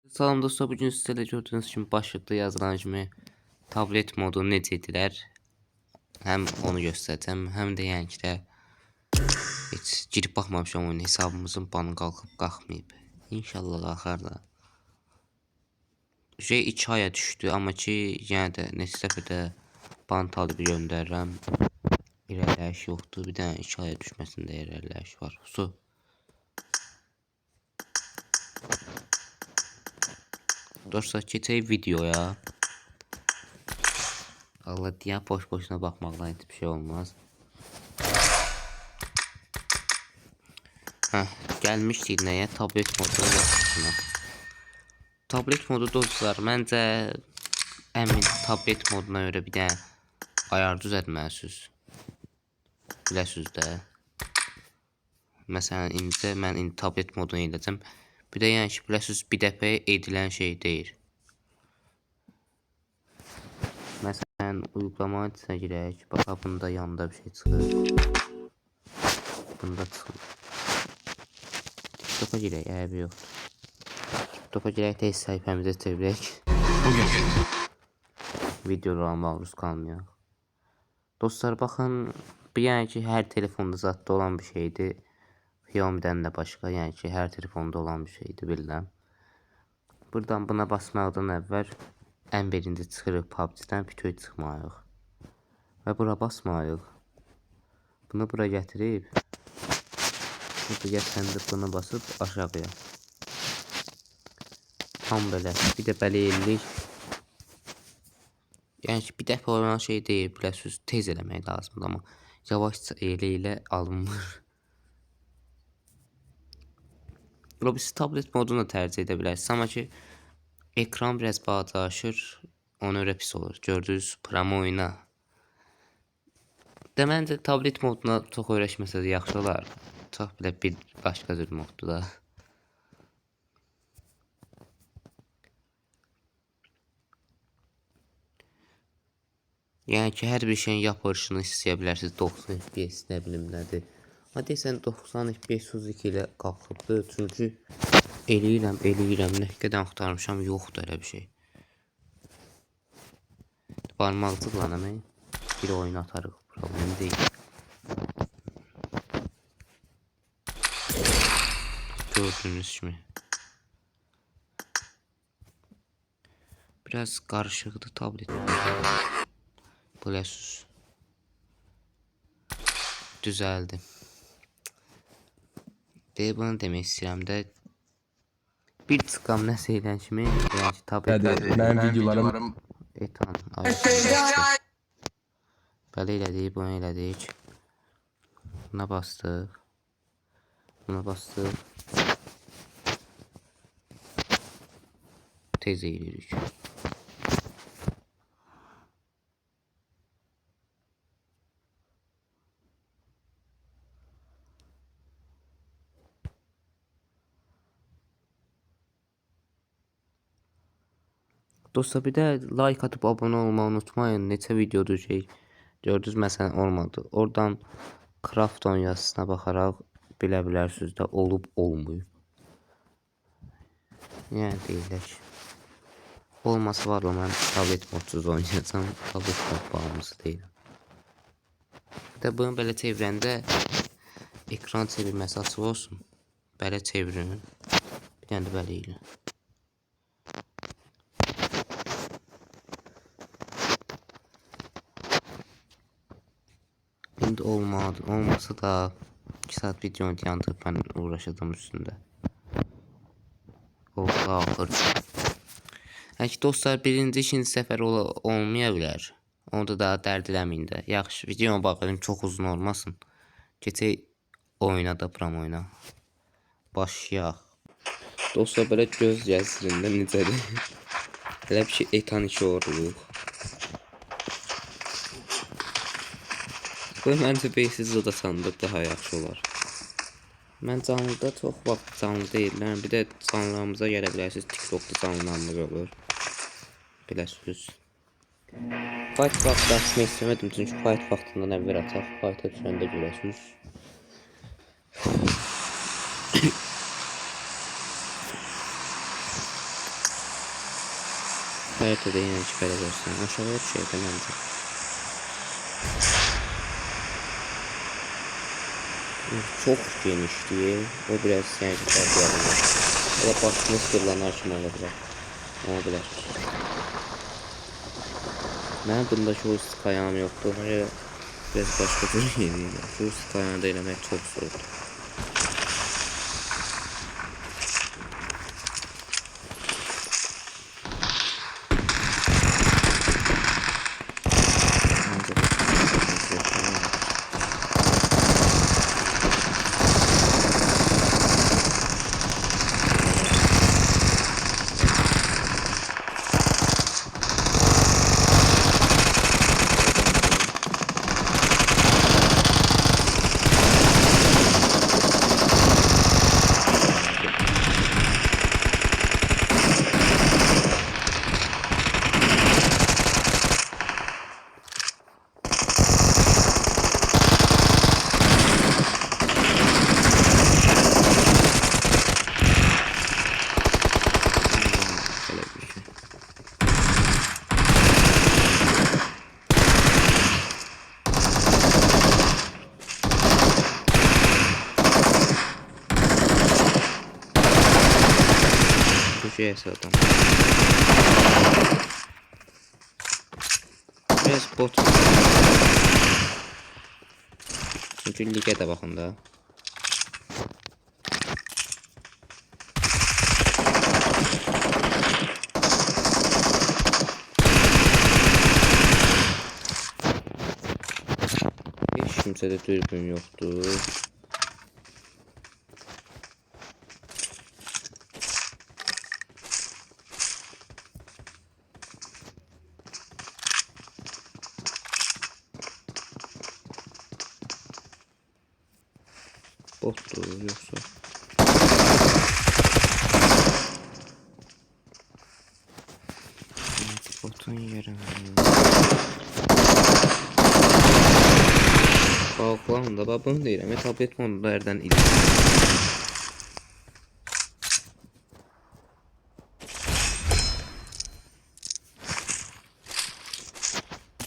Salam dostlar, bugün sizlərlə gördüyünüz kimi başlıqda yazılan kimi tablet modu necədirlər, həm onu göstərəcəm, həm də yəni ki də heç girib baxmamışam oyun, hesabımızın banı qalxıb-qalxmayıb. İnşallah qalxar da. 2 aya düşdü, amma ki yenə də neçə dəfə də ban talibi göndərirəm. İrəliləyiş yoxdur, bir dənə 2 aya düşməsində irəliləyiş var. Su. Dostlar, keçək videoya. Allah diye boş-boşuna bakmakla hiçbir şey olmaz. Gəlmişdik nəyə? Tablet modunun yaxşısına. Tablet modu dostlar, məncə əmin tablet moduna görə bir dənə ayar düzəltməlisiniz. Biləsiniz də. Məsələn, indi mən tablet modunu edəcəm. Bir də yəni ki, biləsiniz, bir dəfə edilən şey deyil. Məsələn, uygulamanın içinə girək. Bax, bunda yanında bir şey çıxır. Bunda çıxır. TikTok'a girək, əbi yoxdur. TikTok'a girək, tez səhifəmizə çevirək. Videolara maruz qalmayaq. Dostlar, baxın, bir yəni ki, hər telefonda zatda olan bir şeydir. Xiaomi'dən də başqa, yəni ki, hər telefonda olan bir şeydir, bilirəm. Buradan buna basmaqdan əvvəl ən birinci çıxırıq PUBG-dən, bütöv çıxmayıq. Və bura basmayıq. Bunu bura gətirib, burada gətirəndə bunu basıb aşağıya. Tam belə, bir də belə eləyirik. Yəni ki, bir dəfə olan şey deyil, biləsiniz, tez eləmək lazımdır, amma yavaşca elə alınmır. Biz tablet modunu da tercih edə bilərsiniz, amma ki, ekran biraz balacalaşır, ona görə pis olur. Gördünüz, promo oyuna. Məncə tablet moduna çox öyrəşməsəz yaxşı olar. Çox belə bir başqa cür moddur da. Yəni ki, hər bir şeyin yapılışını istəyə bilərsiniz. 90 FPS nə bilim nədir. Hadi sən 90 FPS 32 ilə qalxıbdır. Çünki eləyirəm, nə qədər axtarmışam, yoxdur elə bir şey. Barmaqcıqla əmək bir oyun atarıq, problem deyil. Gördüyünüz kimi. Biraz qarışıqdır tablet. Biləsiniz. Düzəldi. Bunu demək istəyirəm də, bir çıxam nəsə edən kimi, yəni ki, tablet mənim videolarım etan belə elədik, bunu elədik. Buna bastıq. Buna bastıq. Tez eləyirik. Dostlar, bir də like atıp abone olmayı unutmayın. Neçə video düşəcək. Gördünüz, məsələn, olmadı. Oradan Krafton yazısına baxaraq bilə bilərsiniz də olub olmayıb. Yəni deyilək. Olması var, mən tablet modsuz oynayacağım. Tablet mod bağımlısı deyiləm. Bir də bunu belə çevirəndə ekran çevirməsi açıq olsun. Belə çevirin. Bir dənə də belə ilə. İndi olmadı. Olmasa da 2 saat videonu yandırıp ben uğraşacağım üstünde. Olsa axır. Həki dostlar, birinci ikinci səfər olmaya bilər. Onu da daha dərd eləməyin də. Yaxşı, videoma baxayım, çox uzun olmasın. Keçək oyuna da, promo oyuna. Başlayaq. Dostlar, belə göz gəzdirində necədir? Elə bir şey etan 2 oruq. Bu məncə beysiz da sandıq daha yaxşı olar. Mən canlıda çox vaxt canlı deyirlər. Bir də canlılarımıza gələ bilərsiniz. TikTok'da canlılarımız olur. Biləsiniz. Fight vaxtı açmaq istəmədim. Çünki fight vaxtından əvvəl açaq. Fight'a düşəndə görəsiniz. Xəritədə yenə ki belə görsün. Aşağıya düşəydə məncə. Çok genişliği, o biraz yani farklı olabilir. Ya da başını sırlanar kimi olabilir. Olabilir. Ben bunda joystick ayağım yoktu. Hani biraz başka bir yeriydi. Joystick ayağında eləmək çok zordu. Köşeye sığdım. Biraz bot. Çünkü lige de bakın da. Hiç kimsede dürbün yoktu. Bottu yoksa. Evet, botun yeri. Balkon da babam değil ama tablet modlardan ileri.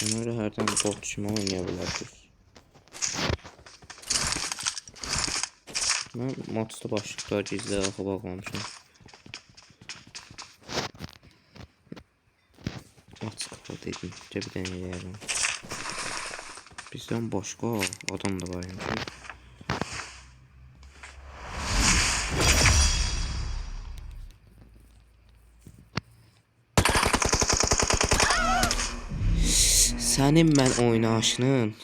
Onları her zaman bot kimi oynayabilirsiniz. Ben matçda başlıqda gizli axı bağlamışım. Maç kapalı dedim. Cəbdən eləyərəm. Bizdən başqa adam da var yəni. Sənin mən oynayışının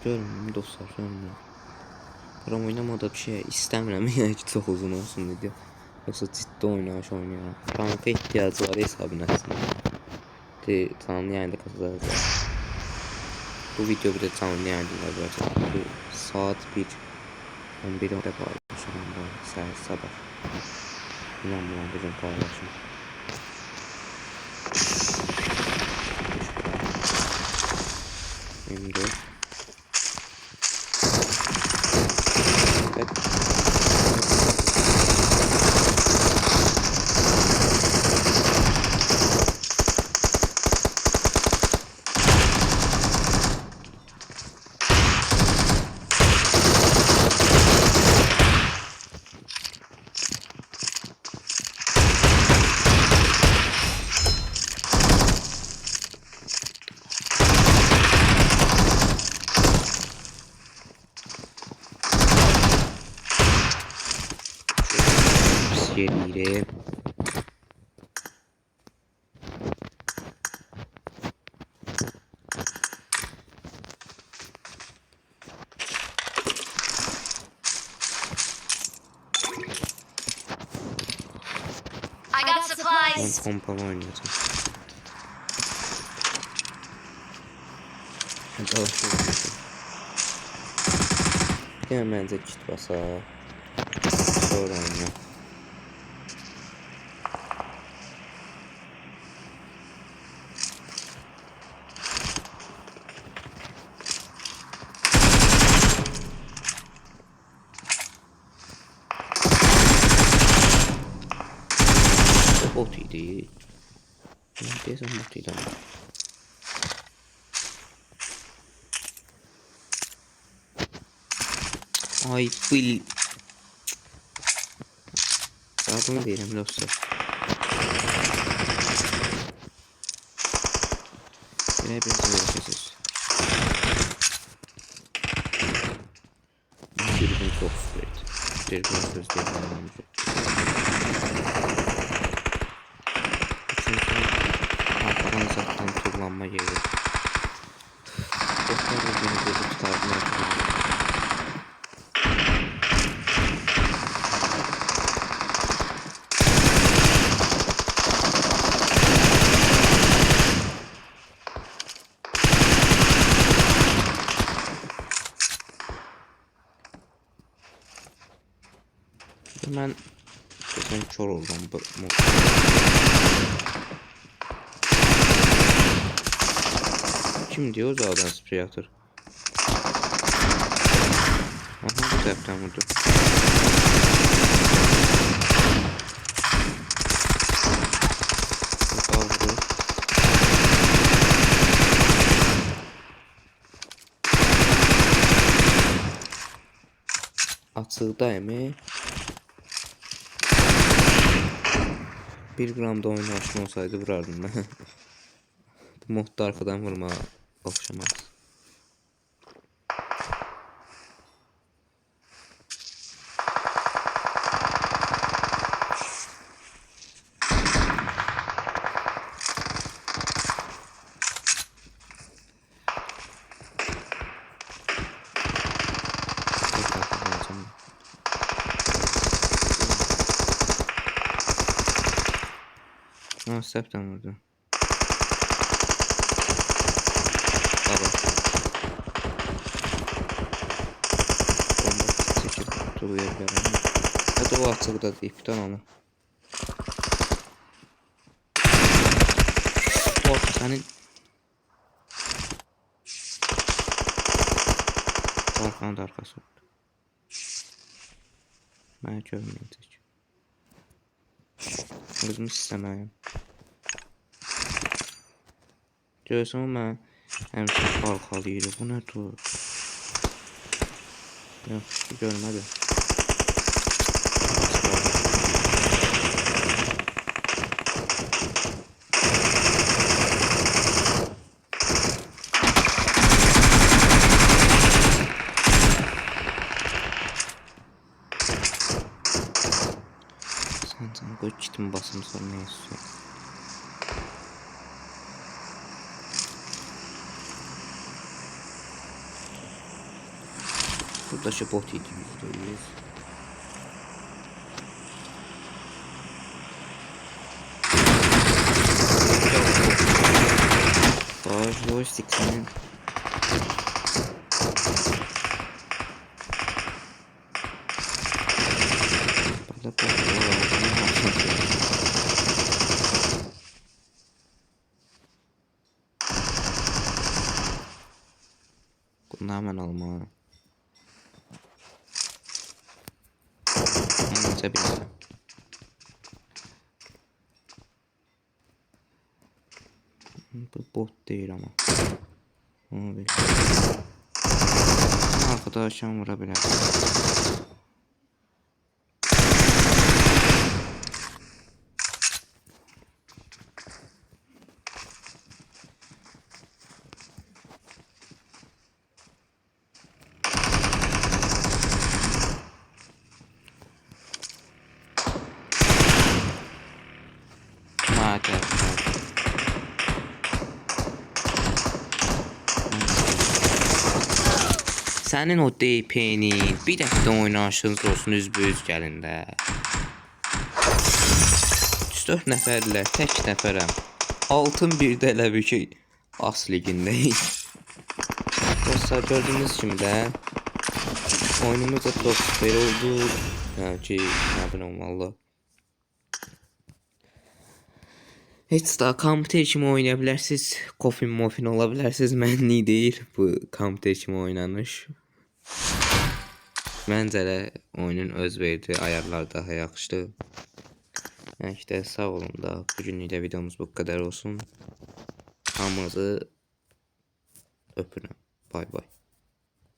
görmürüm dostlar, görmürüm. Buram oynamada bir şey istəmirəm yəni ki çox uzun olsun video. Yoksa ciddi oynayış oynayıram. Tanka ihtiyacı var hesabın aslında. Canlı yayında katılacağız. Bu video bir de canlı yayında olacak. Bu saat 11 orada paylaşım. Sabah. İnanmıyorum bugün paylaşım. Şimdi evet. Gelirim. I got supplies. Ben pompalı oynayacağım. Hadi alışveriş. Yine bence kit basa. Sonra oynayalım. bot idi. Deyəsən bot idi. Ay bil. Adını deyirəm dostlar. Belə bir görəcəksiniz. Bir gün çok süper. Bir gün söz deyirəm. Çünki arkadan zaten turlanma gelir. Dostlar da beni gözü tutardılar. Mən geçen kör oldum bu. Kim diyor zaten sprey atır. Aha bu taraftan vurdu. Aldı. Açıqda mı? 1 gramda oyun aşma olsaydı vurardım ben. Bu modda arkadan vurma oxşamaz. Ha, septen vurdu. Baba. Bomba seçir duruyor yani. Hadi o açıkta iptal onu. Bot senin. Arkanın da arkası oldu. Ben görmeyecek. Özümü isteməyim. Görürsən mən həmişə qalxalıyım. Bu nə dur? Yox, görmədim. Sen koy kitimi basım sonra ne istiyorsun? Burada şu bot idi %100. Boş 80'in. Burada bot var. Bunu hemen almalıyım. Neyse bilsem. Bu bot değil ama. Onu bilsem. Arkadaşım vurabilir. Madem. Sənin o DP-nin bir dəfə də oynayışınız olsun üzbüz gəlin də. 3-4 nəfərlər, tək nəfərəm. Altın bir də elə bir ki as ligindəyik. Dostlar gördüyünüz kimi də oyunumuz da top süper oldu. Yəni ki, nə bilim valla. Heç daha kompüter kimi oynaya bilərsiniz. Kofin mofin ola bilərsiniz. Mənlik deyil bu kompüter kimi oynanış. Məncə də oyunun öz verdiyi ayarlar daha yaxşıdır. Yəni işte sağ olun da. Bugünlük də videomuz bu kadar olsun. Hamınızı öpürəm. Bay bay.